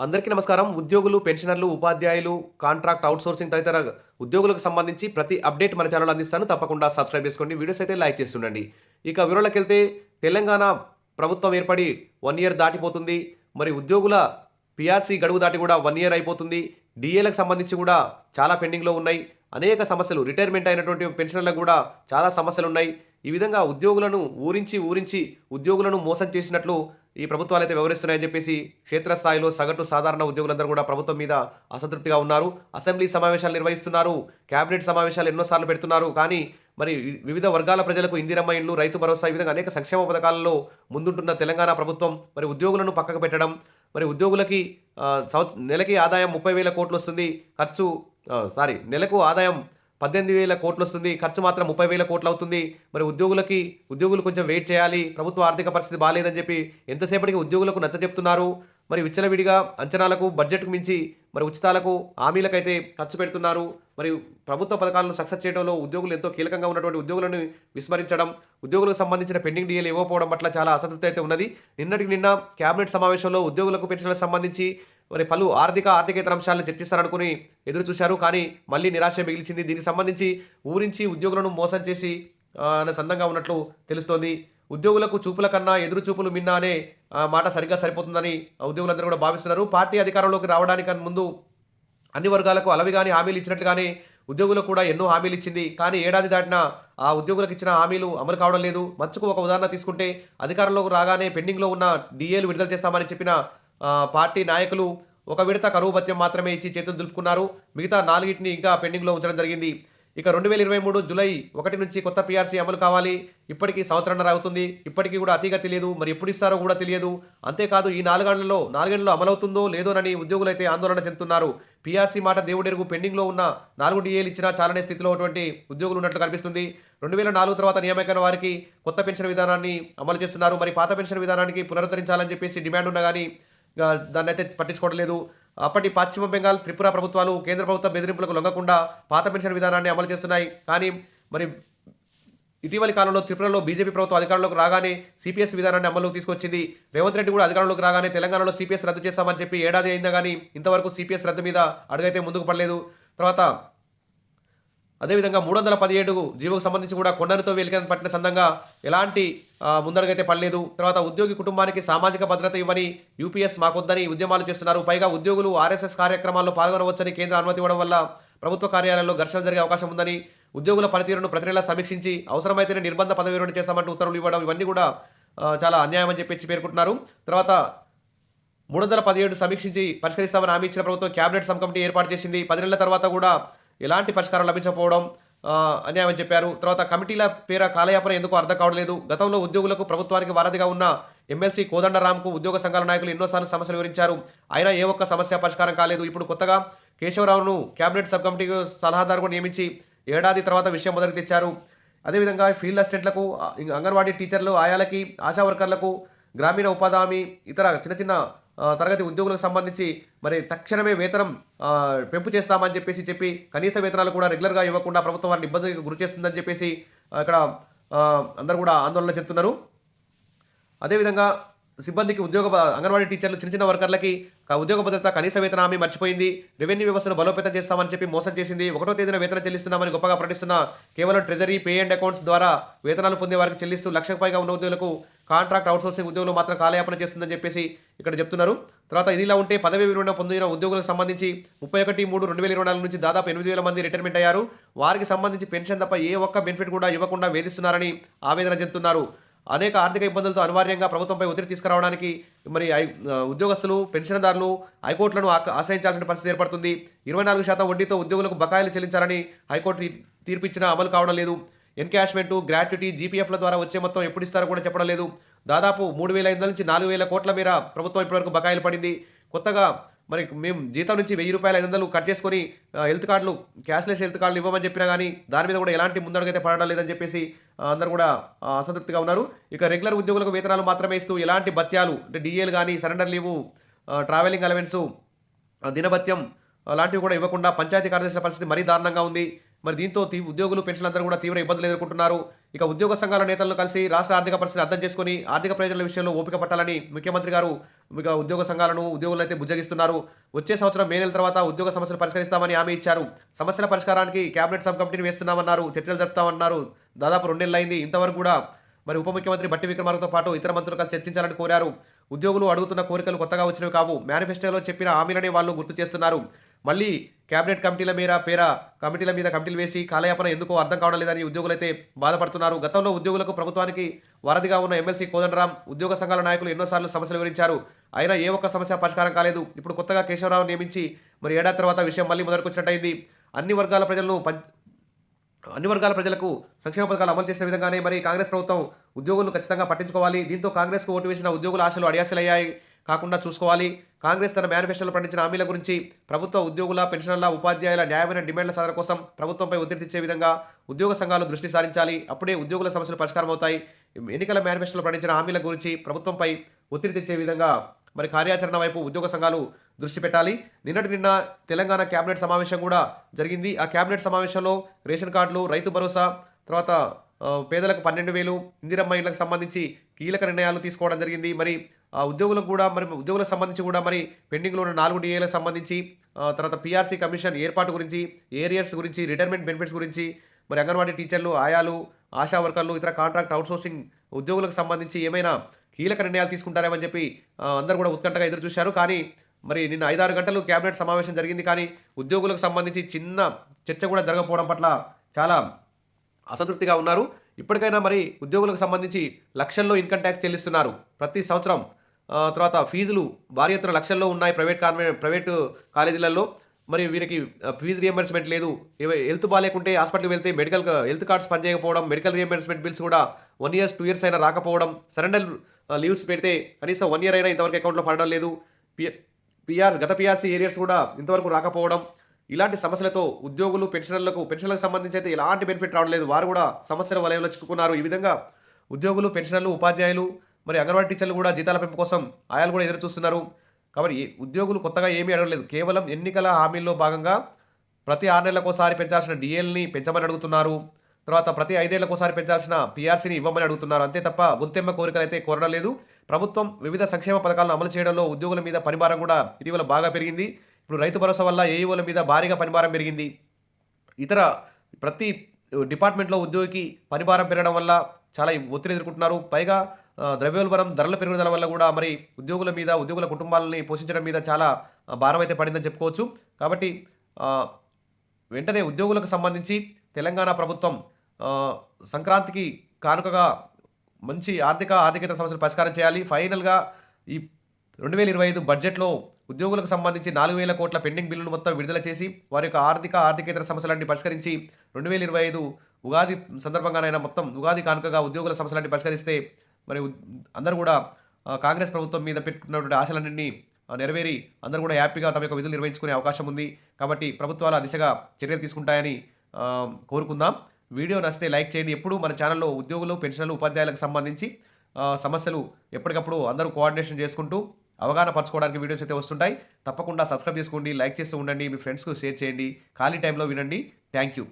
అందరికీ నమస్కారం. ఉద్యోగులు, పెన్షనర్లు, ఉపాధ్యాయులు, కాంట్రాక్ట్ అవుట్‌సోర్సింగ్ తదితర ఉద్యోగులకు సంబంధించి ప్రతి అప్డేట్ మన ఛానెల్‌లో అందిస్తాను. తప్పకుండా సబ్స్క్రైబ్ చేసుకోండి. వీడియోస్ అయితే లైక్ చేస్తుండండి. ఇక వివరాలకెళ్తే తెలంగాణ ప్రభుత్వం ఏర్పడి 1 ఇయర్ దాటిపోతుంది. మరి ఉద్యోగుల పీఆర్సీ గడువు దాటి కూడా 1 ఇయర్ అయిపోతుంది. డీఏలకు సంబంధించి కూడా చాలా పెండింగ్‌లో ఉన్నాయి. అనేక సమస్యలు రిటైర్మెంట్ అయినటువంటి పెన్షనర్లకు కూడా చాలా సమస్యలున్నాయి. ఈ విధంగా ఉద్యోగులను ఊరించి ఉద్యోగులను మోసం చేసినట్లు ఈ ప్రభుత్వాలైతే వ్యవహరిస్తున్నాయని చెప్పేసి క్షేత్రస్థాయిలో సగటు సాధారణ ఉద్యోగులందరూ కూడా ప్రభుత్వం మీద అసంతృప్తిగా ఉన్నారు. అసెంబ్లీ సమావేశాలు నిర్వహిస్తున్నారు. కేబినెట్ సమావేశాలు ఎన్నోసార్లు పెడుతున్నారు. కానీ మరి వివిధ వర్గాల ప్రజలకు ఇందిరమ్మ ఇండ్లు, రైతు భరోసా ఈ విధంగా అనేక సంక్షేమ పథకాలలో ముందుంటున్న తెలంగాణ ప్రభుత్వం మరి ఉద్యోగులను పక్కకు పెట్టడం, మరి ఉద్యోగులకి నెలకి ఆదాయం 30,000 కోట్లు వస్తుంది. నెలకు ఆదాయం 18,000 కోట్లు వస్తుంది. ఖర్చు మాత్రం 30,000 కోట్లు అవుతుంది. మరి ఉద్యోగులు కొంచెం వెయిట్ చేయాలి. ప్రభుత్వ ఆర్థిక పరిస్థితి బాలేదని చెప్పి ఎంతసేపటికి ఉద్యోగులకు నచ్చజెప్తున్నారు. మరి విచ్చలవిడిగా అంచనాలకు, బడ్జెట్‌కు మించి మరి ఉచితాలకు, హామీలకైతే ఖర్చు పెడుతున్నారు. మరి ప్రభుత్వ పథకాలను సక్సెస్ చేయడంలో ఉద్యోగులు ఎంతో కీలకంగా ఉన్నటువంటి ఉద్యోగులను విస్మరించడం, ఉద్యోగులకు సంబంధించిన పెండింగ్ డీఏలు ఇవ్వకపోవడం పట్ల చాలా అసంతృప్తి అయితే ఉన్నది. నిన్నటికి నిన్న కేబినెట్ సమావేశంలో ఉద్యోగులకు, పెన్షన్లకు సంబంధించి మరి పలు ఆర్థికేతర అంశాలను చర్చిస్తారనుకుని ఎదురు చూశారు. కానీ మళ్ళీ నిరాశ మిగిల్చింది. దీనికి సంబంధించి ఊరించి ఉద్యోగులను మోసం చేసి సందంగా ఉన్నట్లు తెలుస్తోంది. ఉద్యోగులకు చూపుల కన్నా ఎదురు చూపులు మిన్న అనే మాట సరిగ్గా సరిపోతుందని ఉద్యోగులందరూ కూడా భావిస్తున్నారు. పార్టీ అధికారంలోకి రావడానికి ముందు అన్ని వర్గాలకు అలవిగాని హామీలు ఇచ్చినట్లుగానే ఉద్యోగులకు కూడా ఎన్నో హామీలు ఇచ్చింది. కానీ ఏడాది దాటినా ఆ ఉద్యోగులకు ఇచ్చిన హామీలు అమలు కావడం లేదు. మచ్చుకు ఒక ఉదాహరణ తీసుకుంటే అధికారంలోకి రాగానే పెండింగ్లో ఉన్న డీఏలు విడుదల చేస్తామని చెప్పిన పార్టీ నాయకులు ఒక విడత కరువు భత్యం మాత్రమే ఇచ్చి చేతులు దులుపుకున్నారు. మిగతా 4టిని ఇంకా పెండింగ్లో ఉంచడం జరిగింది. ఇక 2023 జూలై 1 నుంచి కొత్త పీఆర్సీ అమలు కావాలి. ఇప్పటికీ సంవత్సరంన్నర అవుతుంది. ఇప్పటికీ కూడా అతిగతి లేదు. మరి ఎప్పుడు ఇస్తారో కూడా తెలియదు. అంతేకాదు ఈ 4 అమలవుతుందో లేదోనని ఉద్యోగులైతే ఆందోళన చెందుతున్నారు. పీఆర్సీ మాట దేవుడెరుగు, పెండింగ్లో ఉన్న 4 డీఏలు ఇచ్చినా చాలనే స్థితిలో ఉన్నటువంటి ఉద్యోగులు ఉన్నట్లు కనిపిస్తుంది. 2004 తర్వాత నియామకైన వారికి కొత్త పెన్షన్ విధానాన్ని అమలు చేస్తున్నారు. మరి పాత పెన్షన్ విధానానికి పునరుద్ధరించాలని చెప్పేసి డిమాండ్ ఉన్నా కానీ దాన్ని అయితే పట్టించుకోవడం లేదు. అప్పటి పశ్చిమ బెంగాల్, త్రిపుర ప్రభుత్వాలు కేంద్ర ప్రభుత్వ బెదిరింపులకు లొంగకుండా పాత పెన్షన్ విధానాన్ని అమలు చేస్తున్నాయి. కానీ మరి ఇటీవలి కాలంలో త్రిపురలో బీజేపీ ప్రభుత్వం అధికారంలోకి రాగానే సిపిఎస్ విధానాన్ని అమలులోకి తీసుకొచ్చింది. రేవంత్ రెడ్డి కూడా అధికారంలోకి రాగానే తెలంగాణలో సిపిఎస్ రద్దు చేస్తామని చెప్పి ఏడాది అయిందా కానీ ఇంతవరకు సిపిఎస్ రద్దు మీద అడుగైతే ముందుకు పడలేదు. తర్వాత అదేవిధంగా 317 జీవోకు సంబంధించి కూడా కొండలతో వెలికని పట్టిన సందంగా ఎలాంటి ముందడుగైతే పడలేదు. తర్వాత ఉద్యోగి కుటుంబానికి సామాజిక భద్రత ఇవ్వని యూపీఎస్ మాకొద్దని ఉద్యమాలు చేస్తున్నారు. పైగా ఉద్యోగులు ఆర్ఎస్ఎస్ కార్యక్రమాల్లో పాల్గొనవచ్చని కేంద్ర అనుమతి ఇవ్వడం వల్ల ప్రభుత్వ కార్యాలయాల్లో ఘర్షణలు జరిగే అవకాశం ఉందని, ఉద్యోగుల పనితీరును ప్రతి నెలా సమీక్షించి అవసరమైతేనే నిర్బంధ పదవి విరమణ చేస్తామంటూ ఉత్తర్వులు ఇవ్వడం, ఇవన్నీ కూడా చాలా అన్యాయం అని చెప్పి పేర్కొంటున్నారు. తర్వాత 317 సమీక్షించి పరిష్కరిస్తామని హామీ ఇచ్చిన ప్రభుత్వం కేబినెట్ సబ్ కమిటీ ఏర్పాటు చేసింది. 10 నెలల తర్వాత కూడా ఎలాంటి పరిష్కారం లభించకపోవడం అన్యాయమని చెప్పారు. తర్వాత కమిటీల పేర కాలయాపన ఎందుకో అర్థం కావట్లేదు. గతంలో ఉద్యోగులకు, ప్రభుత్వానికి వారధిగా ఉన్న ఎమ్మెల్సీ కోదండరాంకు ఉద్యోగ సంఘాల నాయకులు ఎన్నోసార్లు సమస్యలు వివరించారు. అయినా ఏ ఒక్క సమస్య పరిష్కారం కాలేదు. ఇప్పుడు కొత్తగా కేశవరావును కేబినెట్ సబ్ కమిటీకి సలహాదారుగా నియమించి ఏడాది తర్వాత విషయం మొదలుకు తెచ్చారు. అదేవిధంగా ఫీల్డ్ అసిస్టెంట్లకు, అంగన్వాడీ టీచర్లు, ఆయాలకి, ఆశా వర్కర్లకు, గ్రామీణ ఉపాధి హామీ, ఇతర చిన్న తరగతి ఉద్యోగులకు సంబంధించి మరి తక్షణమే వేతనం పెంపు చేస్తామని చెప్పి కనీస వేతనాలు కూడా రెగ్యులర్గా ఇవ్వకుండా ప్రభుత్వం వారిని ఇబ్బందికి గురి చేస్తుందని చెప్పేసి ఇక్కడ అందరూ కూడా ఆందోళన చెప్తున్నారు. అదేవిధంగా సిబ్బందికి అంగన్వాడీ టీచర్లు, చిన్న వర్కర్లకి ఉద్యోగ భద్రత, కనీస వేతన హామీ మర్చిపోయింది. రెవెన్యూ వ్యవస్థను బలోపేతం చేస్తామని చెప్పి మోసం చేసింది. 1వ తేదీన వేతనం చెల్లిస్తున్నామని గొప్పగా ప్రకటిస్తున్న కేవలం ట్రెజరీ, పే అండ్ అకౌంట్స్ ద్వారా వేతనాలు పొందే వారికి చెల్లిస్తూ 1,00,000 పైగా ఉన్న ఉద్యోగులకు కాంట్రాక్ట్ అవుట్సోర్సింగ్ ఉద్యోగులు మాత్రం కాలయాపన చేస్తుందని చెప్పేసి ఇక్కడ చెప్తున్నారు. తర్వాత ఇదిలా ఉంటే పదవి విరమణ పొందిన ఉద్యోగులకు సంబంధించి 31/3/2024 నుంచి దాదాపు 8,000 మంది రిటైర్మెంట్ అయ్యారు. వారికి సంబంధించి పెన్షన్ తప్ప ఏ ఒక్క బెనిఫిట్ కూడా ఇవ్వకుండా వేధిస్తున్నారని ఆవేదన చెందుతున్నారు. అనేక ఆర్థిక ఇబ్బందులతో అనివార్యంగా ప్రభుత్వంపై ఒత్తిడి తీసుకురావడానికి మరి ఉద్యోగస్తులు, పెన్షన్దారులు హైకోర్టులను ఆశ్రయించాల్సిన పరిస్థితి ఏర్పడుతుంది. 24% వడ్డీతో ఉద్యోగులకు బకాయిలు చెల్లించాలని హైకోర్టు తీర్పిచ్చినా అమలు కావడం లేదు. ఎన్కాష్మెంటు, గ్రాట్యుటీ, జీపీఎఫ్ల ద్వారా వచ్చే మొత్తం ఎప్పుడు ఇస్తారో కూడా చెప్పడం లేదు. దాదాపు 3,500 నుంచి 4,000 కోట్ల మేర ప్రభుత్వం ఇప్పటివరకు బకాయిలు పడింది. కొత్తగా మరి మేము జీతం నుంచి ₹1,000 కట్ చేసుకొని హెల్త్ కార్డులు, క్యాష్లెస్ హెల్త్ కార్డులు ఇవ్వమని చెప్పినా కానీ దాని మీద కూడా ఎలాంటి ముందడుగైతే పడడం లేదని చెప్పేసి అందరూ కూడా అసంతృప్తిగా ఉన్నారు. ఇక రెగ్యులర్ ఉద్యోగులకు వేతనాలు మాత్రమే ఇస్తూ ఎలాంటి భత్యాలు అంటే డీఏలు కానీ, సరెండర్ లీవు, ట్రావెలింగ్ అలవెన్సు, దినభత్యం లాంటివి కూడా ఇవ్వకుండా పంచాయతీ కార్యదర్శుల పరిస్థితి మరీ దారుణంగా ఉంది. మరి దీంతో ఉద్యోగులు పెన్షన్లందరూ కూడా తీవ్ర ఇబ్బందులు ఎదుర్కొంటున్నారు. ఇక ఉద్యోగ సంఘాల నేతలను కలిసి రాష్ట్ర ఆర్థిక పరిస్థితిని అర్థం చేసుకొని ఆర్థిక ప్రయోజనాల విషయంలో ఓపిక పట్టాలని ముఖ్యమంత్రి గారు ఇక ఉద్యోగ సంఘాలను ఉద్యోగులైతే బుజ్జగిస్తున్నారు. వచ్చే సంవత్సరం మే నెల తర్వాత ఉద్యోగ సమస్యలు పరిష్కరిస్తామని హామీ ఇచ్చారు. సమస్యల పరిష్కారానికి కేబినెట్ సబ్ కమిటీని వేస్తున్నామన్నారు. చర్చలు జరుపుతామన్నారు. దాదాపు 2 నెలలైంది. ఇంతవరకు కూడా మరి ఉప ముఖ్యమంత్రి బట్టి విక్రమార్కతో పాటు ఇతర మంత్రులు కలిసి చర్చించాలని కోరారు. ఉద్యోగులు అడుగుతున్న కోరికలు కొత్తగా వచ్చినవి కావు. మేనిఫెస్టోలో చెప్పిన హామీలనే వాళ్ళు గుర్తు చేస్తున్నారు. మళ్ళీ కేబినెట్ కమిటీల మీద కమిటీలు వేసి కాలయాపన ఎందుకో అర్థం కావడం లేదని ఉద్యోగులైతే బాధపడుతున్నారు. గతంలో ఉద్యోగులకు ప్రభుత్వానికి వారధిగా ఉన్న ఎమ్మెల్సీ కోదండరాం ఉద్యోగ సంఘాల నాయకులు ఎన్నోసార్లు సమస్యలు వివరించారు. అయినా ఏ ఒక్క సమస్య పరిష్కారం కాలేదు. ఇప్పుడు కొత్తగా కేశవరావు నియమించి మరి ఏడాది తర్వాత విషయం మళ్ళీ మొదలుకొచ్చినట్టయింది. అన్ని వర్గాల ప్రజలకు సంక్షేమ పథకాలు అమలు చేసిన విధంగానే మరి కాంగ్రెస్ ప్రభుత్వం ఉద్యోగులను ఖచ్చితంగా పట్టించుకోవాలి. దీంతో కాంగ్రెస్కు ఓటు వేసిన ఉద్యోగుల ఆశలు అడియాసలయ్యాయి కాకుండా చూసుకోవాలి. కాంగ్రెస్ తన మేనిఫెస్టోలో ప్రకటించిన హామీల గురించి ప్రభుత్వ ఉద్యోగుల, పెన్షనర్ల, ఉపాధ్యాయుల న్యాయమైన డిమాండ్ల సాధన కోసం ప్రభుత్వంపై ఒత్తిడి తెచ్చే విధంగా ఉద్యోగ సంఘాలు దృష్టి సారించాలి. అప్పుడే ఉద్యోగుల సమస్యలు పరిష్కారం అవుతాయి. ఎన్నికల మేనిఫెస్టోలో ప్రకటించిన హామీల గురించి ప్రభుత్వంపై ఒత్తిడి తెచ్చే విధంగా మరి కార్యాచరణ వైపు ఉద్యోగ సంఘాలు దృష్టి పెట్టాలి. నిన్న తెలంగాణ కేబినెట్ సమావేశం కూడా జరిగింది. ఆ కేబినెట్ సమావేశంలో రేషన్ కార్డులు, రైతు భరోసా, తర్వాత పేదలకు 12,000, ఇందిరమ్మ ఇళ్లకు సంబంధించి కీలక నిర్ణయాలు తీసుకోవడం జరిగింది. మరి ఉద్యోగులకు సంబంధించి కూడా మరి పెండింగ్లో ఉన్న 4 డిఏలకు సంబంధించి తర్వాత పీఆర్సీ కమిషన్ ఏర్పాటు గురించి, ఏరియర్స్ గురించి, రిటైర్మెంట్ బెనిఫిట్స్ గురించి, మరి అంగన్వాడీ టీచర్లు, ఆయాలు, ఆశా వర్కర్లు, ఇతర కాంట్రాక్ట్ అవుట్సోర్సింగ్ ఉద్యోగులకు సంబంధించి ఏమైనా కీలక నిర్ణయాలు తీసుకుంటారేమని చెప్పి అందరూ కూడా ఉత్కంఠగా ఎదురు చూశారు. కానీ మరి నిన్న 5-6 గంటలు కేబినెట్ సమావేశం జరిగింది. కానీ ఉద్యోగులకు సంబంధించి చిన్న చర్చ కూడా జరగకపోవడం పట్ల చాలా అసంతృప్తిగా ఉన్నారు. ఇప్పటికైనా మరి ఉద్యోగులకు సంబంధించి లక్షల్లో ఇన్కమ్ ట్యాక్స్ చెల్లిస్తున్నారు ప్రతి సంవత్సరం. తర్వాత ఫీజులు భారీ ఎత్తున లక్షల్లో ఉన్నాయి ప్రైవేటు కాలేజీలలో. మరి వీరికి ఫీజు రియంబర్స్మెంట్ లేదు. హెల్త్ బాగాలేకుంటే హాస్పిటల్కి వెళ్తే హెల్త్ కార్డ్స్ పనిచేయకపోవడం, మెడికల్ రియంబర్స్మెంట్ బిల్స్ కూడా 1 year 2 years అయినా రాకపోవడం, సరెండర్ లీవ్స్ పెడితే కనీసం 1 year అయినా ఇంతవరకు అకౌంట్లో పడడం లేదు. గత పీఆర్సీ ఏరియర్స్ కూడా ఇంతవరకు రాకపోవడం, ఇలాంటి సమస్యలతో ఉద్యోగులు, పెన్షన్లకు సంబంధించి అయితే ఎలాంటి బెనిఫిట్ రావడం లేదు. వారు కూడా సమస్యల వలయంలో చిక్కుకున్నారు. ఈ విధంగా ఉద్యోగులు, పెన్షనర్లు, ఉపాధ్యాయులు, మరి అంగన్వాడీ టీచర్లు కూడా జీతాల పెంపు కోసం ఆయాలు కూడా ఎదురు చూస్తున్నారు. కాబట్టి ఉద్యోగులు కొత్తగా ఏమీ అడగలేదు. కేవలం ఎన్నికల హామీల్లో భాగంగా ప్రతి 6 నెలలకోసారి పెంచాల్సిన డిఏల్ని పెంచమని అడుగుతున్నారు. తర్వాత ప్రతి 5 ఏళ్లకోసారి పెంచాల్సిన పీఆర్సీని ఇవ్వమని అడుగుతున్నారు. అంతే తప్ప గుర్తెమ్మ కోరికలు అయితే కోరడం లేదు. ప్రభుత్వం వివిధ సంక్షేమ పథకాలను అమలు చేయడంలో ఉద్యోగుల మీద పనిభారం కూడా ఇటీవల బాగా పెరిగింది. ఇప్పుడు రైతు భరోసా వల్ల ఏఈఓల మీద భారీగా పనిభారం పెరిగింది. ఇతర ప్రతి డిపార్ట్మెంట్లో ఉద్యోగికి పనిభారం పెరగడం వల్ల చాలా ఒత్తిడి ఎదుర్కొంటున్నారు. పైగా ద్రవ్యోల్బణం, ధరల పెరుగుదల వల్ల కూడా మరి ఉద్యోగుల కుటుంబాలని పోషించడం మీద చాలా భారం అయితే పడిందని చెప్పుకోవచ్చు. కాబట్టి వెంటనే ఉద్యోగులకు సంబంధించి తెలంగాణ ప్రభుత్వం సంక్రాంతికి కానుకగా మంచి ఆర్థికేతర సమస్యలు పరిష్కారం చేయాలి. ఫైనల్గా ఈ 2025 బడ్జెట్లో ఉద్యోగులకు సంబంధించి 4,000 కోట్ల పెండింగ్ బిల్లును మొత్తం విడుదల చేసి వారి యొక్క ఆర్థికేతర సమస్యలన్నీ పరిష్కరించి 2025 ఉగాది సందర్భంగానైనా మొత్తం ఉగాది కానుకగా ఉద్యోగుల సమస్యలన్నీ పరిష్కరిస్తే మరి అందరూ కూడా కాంగ్రెస్ ప్రభుత్వం మీద పెట్టుకున్నటువంటి ఆశలన్నింటినీ నెరవేరి అందరూ కూడా హ్యాపీగా తమ యొక్క విధులు నిర్వహించుకునే అవకాశం ఉంది. కాబట్టి ప్రభుత్వాలు ఆ దిశగా చర్యలు తీసుకుంటాయని కోరుకుందాం. వీడియో నచ్చితే లైక్ చేయండి. ఎప్పుడు మన ఛానల్లో ఉద్యోగులు, పెన్షన్లు, ఉపాధ్యాయులకు సంబంధించి సమస్యలు ఎప్పటికప్పుడు అందరూ కోఆర్డినేషన్ చేసుకుంటూ అవగాహన పరచుకోవడానికి వీడియోస్ అయితే వస్తుంటాయి. తప్పకుండా సబ్స్క్రైబ్ చేసుకోండి, లైక్ చేస్తూ ఉండండి, మీ ఫ్రెండ్స్కు షేర్ చేయండి, ఖాళీ టైంలో వినండి. Thank you.